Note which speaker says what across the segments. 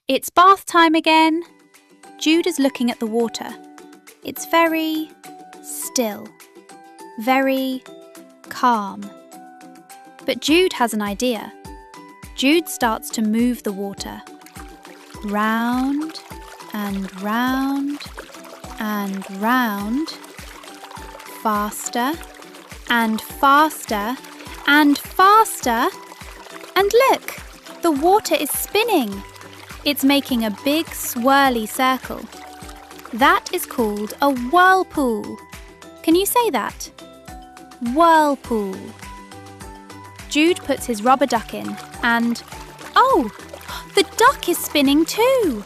Speaker 1: It's bath time again. Jude is looking at the water. It's very still, very calm. But Jude has an idea. Jude starts to move the water. Round and round and round. Faster and faster and faster. And look, the water is spinning. It's making a big swirly circle. That is called a whirlpool. Can you say that? Whirlpool. Jude puts his rubber duck in and, oh, the duck is spinning too.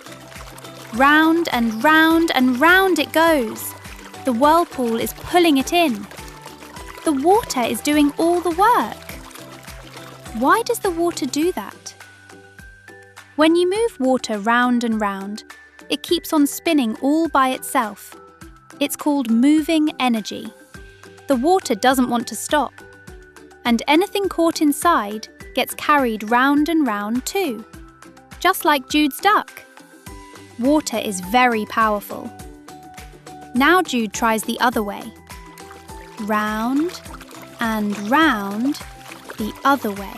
Speaker 1: Round and round and round it goes. The whirlpool is pulling it in. The water is doing all the work. Why does the water do that? When you move water round and round, it keeps on spinning all by itself. It's called moving energy. The water doesn't want to stop. And anything caught inside gets carried round and round too. Just like Jude's duck. Water is very powerful. Now Jude tries the other way. Round and round the other way.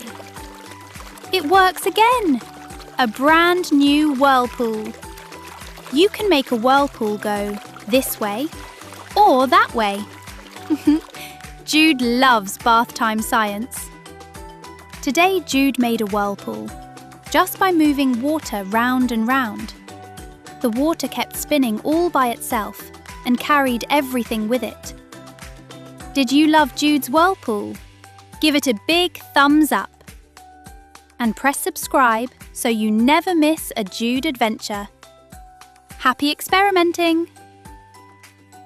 Speaker 1: It works again! A brand new whirlpool. You can make a whirlpool go this way or that way. Jude loves bath time science. Today Jude made a whirlpool just by moving water round and round. The water kept spinning all by itself and carried everything with it. Did you love Jude's whirlpool? Give it a big thumbs up. And press subscribe so you never miss a Jude adventure. Happy experimenting!